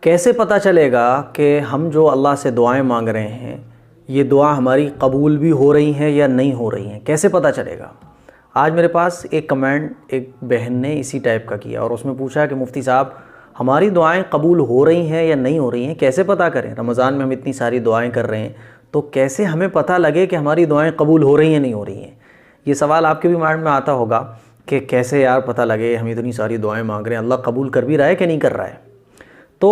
کیسے پتہ چلے گا کہ ہم جو اللہ سے دعائیں مانگ رہے ہیں یہ دعا ہماری قبول بھی ہو رہی ہیں یا نہیں ہو رہی ہیں؟ کیسے پتہ چلے گا؟ آج میرے پاس ایک کمنٹ ایک بہن نے اسی ٹائپ کا کیا اور اس میں پوچھا کہ مفتی صاحب ہماری دعائیں قبول ہو رہی ہیں یا نہیں ہو رہی ہیں، کیسے پتہ کریں؟ رمضان میں ہم اتنی ساری دعائیں کر رہے ہیں تو کیسے ہمیں پتہ لگے کہ ہماری دعائیں قبول ہو رہی ہیں نہیں ہو رہی ہیں؟ یہ سوال آپ کے بھی مائنڈ میں آتا ہوگا کہ کیسے یار پتہ لگے، ہم اتنی ساری دعائیں مانگ رہے ہیں، اللہ قبول کر بھی رہا ہے کہ نہیں کر رہا ہے؟ تو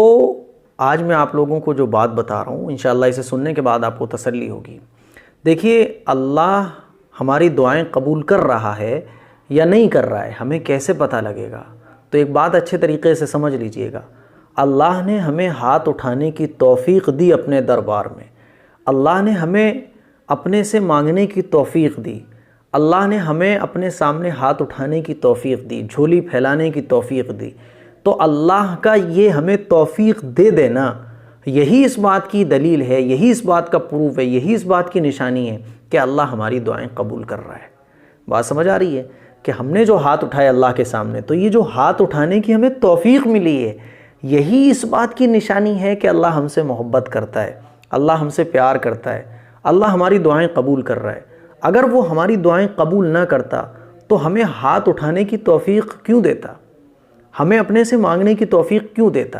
آج میں آپ لوگوں کو جو بات بتا رہا ہوں انشاءاللہ اسے سننے کے بعد آپ کو تسلی ہوگی۔ دیکھیے، اللہ ہماری دعائیں قبول کر رہا ہے یا نہیں کر رہا ہے ہمیں کیسے پتہ لگے گا؟ تو ایک بات اچھے طریقے سے سمجھ لیجئے گا، اللہ نے ہمیں ہاتھ اٹھانے کی توفیق دی اپنے دربار میں، اللہ نے ہمیں اپنے سے مانگنے کی توفیق دی، اللہ نے ہمیں اپنے سامنے ہاتھ اٹھانے کی توفیق دی، جھولی پھیلانے کی توفیق دی۔ تو اللہ کا یہ ہمیں توفیق دے دینا، یہی اس بات کی دلیل ہے، یہی اس بات کا پروف ہے، یہی اس بات کی نشانی ہے کہ اللہ ہماری دعائیں قبول کر رہا ہے۔ بات سمجھ آ رہی ہے کہ ہم نے جو ہاتھ اٹھائے اللہ کے سامنے، تو یہ جو ہاتھ اٹھانے کی ہمیں توفیق ملی ہے، یہی اس بات کی نشانی ہے کہ اللہ ہم سے محبت کرتا ہے، اللہ ہم سے پیار کرتا ہے، اللہ ہماری دعائیں قبول کر رہا ہے۔ اگر وہ ہماری دعائیں قبول نہ کرتا تو ہمیں ہاتھ اٹھانے کی توفیق کیوں دیتا؟ ہمیں اپنے سے مانگنے کی توفیق کیوں دیتا؟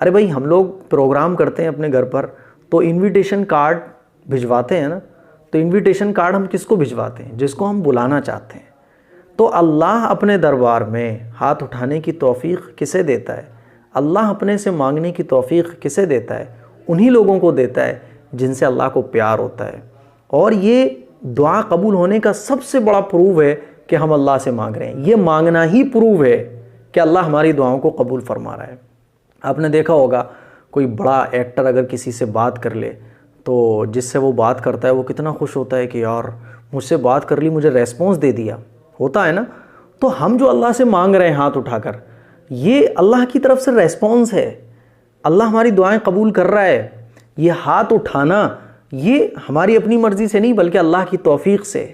ارے بھائی، ہم لوگ پروگرام کرتے ہیں اپنے گھر پر تو انویٹیشن کارڈ بھجواتے ہیں نا، تو انویٹیشن کارڈ ہم کس کو بھجواتے ہیں؟ جس کو ہم بلانا چاہتے ہیں۔ تو اللہ اپنے دربار میں ہاتھ اٹھانے کی توفیق کسے دیتا ہے؟ اللہ اپنے سے مانگنے کی توفیق کسے دیتا ہے؟ انہی لوگوں کو دیتا ہے جن سے اللہ کو پیار ہوتا ہے۔ اور یہ دعا قبول ہونے کا سب سے بڑا پروف ہے کہ ہم اللہ سے مانگ رہے ہیں، یہ مانگنا ہی پروف ہے کہ اللہ ہماری دعاؤں کو قبول فرما رہا ہے۔ آپ نے دیکھا ہوگا کوئی بڑا ایکٹر اگر کسی سے بات کر لے تو جس سے وہ بات کرتا ہے وہ کتنا خوش ہوتا ہے کہ یار مجھ سے بات کر لی، مجھے ریسپانس دے دیا، ہوتا ہے نا؟ تو ہم جو اللہ سے مانگ رہے ہیں ہاتھ اٹھا کر، یہ اللہ کی طرف سے ریسپانس ہے، اللہ ہماری دعائیں قبول کر رہا ہے۔ یہ ہاتھ اٹھانا یہ ہماری اپنی مرضی سے نہیں بلکہ اللہ کی توفیق سے۔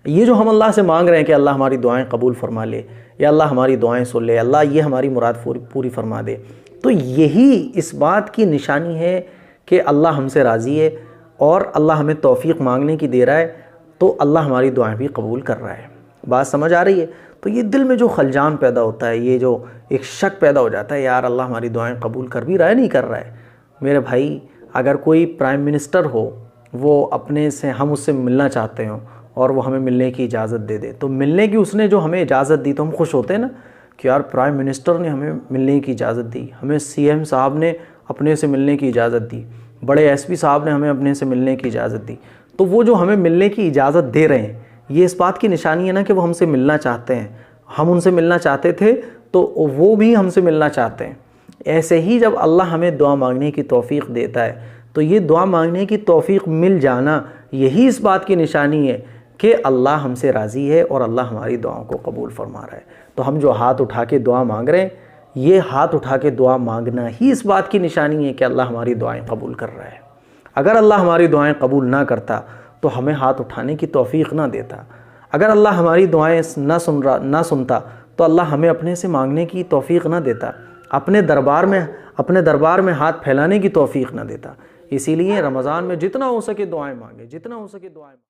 یہ جو ہم اللہ سے مانگ رہے ہیں کہ اللہ ہماری دعائیں قبول فرما لے یا اللہ ہماری دعائیں سن لے، اللہ یہ ہماری مراد پوری فرما دے، تو یہی اس بات کی نشانی ہے کہ اللہ ہم سے راضی ہے اور اللہ ہمیں توفیق مانگنے کی دے رہا ہے، تو اللہ ہماری دعائیں بھی قبول کر رہا ہے۔ بات سمجھ آ رہی ہے؟ تو یہ دل میں جو خلجان پیدا ہوتا ہے، یہ جو ایک شک پیدا ہو جاتا ہے یار اللہ ہماری دعائیں قبول کر بھی رہا ہے نہیں کر رہا ہے۔ میرے بھائی، اگر کوئی پرائم منسٹر ہو، وہ اپنے سے ہم اس سے ملنا چاہتے ہوں اور وہ ہمیں ملنے کی اجازت دے دے، تو ملنے کی اس نے جو ہمیں اجازت دی تو ہم خوش ہوتے ہیں نا کہ یار پرائم منسٹر نے ہمیں ملنے کی اجازت دی، ہمیں سی ایم صاحب نے اپنے سے ملنے کی اجازت دی، بڑے ایس پی صاحب نے ہمیں اپنے سے ملنے کی اجازت دی۔ تو وہ جو ہمیں ملنے کی اجازت دے رہے ہیں یہ اس بات کی نشانی ہے نا کہ وہ ہم سے ملنا چاہتے ہیں، ہم ان سے ملنا چاہتے تھے تو وہ بھی ہم سے ملنا چاہتے ہیں۔ ایسے ہی جب اللہ ہمیں دعا مانگنے کی توفیق دیتا ہے تو یہ دعا مانگنے کی توفیق مل جانا یہی اس بات کی نشانی ہے کہ اللہ ہم سے راضی ہے اور اللہ ہماری دعاؤں کو قبول فرما رہا ہے۔ تو ہم جو ہاتھ اٹھا کے دعا مانگ رہے ہیں، یہ ہاتھ اٹھا کے دعا مانگنا ہی اس بات کی نشانی ہے کہ اللہ ہماری دعائیں قبول کر رہا ہے۔ اگر اللہ ہماری دعائیں قبول نہ کرتا تو ہمیں ہاتھ اٹھانے کی توفیق نہ دیتا۔ اگر اللہ ہماری دعائیں نہ سنتا تو اللہ ہمیں اپنے سے مانگنے کی توفیق نہ دیتا، اپنے دربار میں ہاتھ پھیلانے کی توفیق نہ دیتا۔ اسی لیے رمضان میں جتنا ہو سکے دعائیں مانگیں، جتنا ہو سکے دعائیں مانگیں۔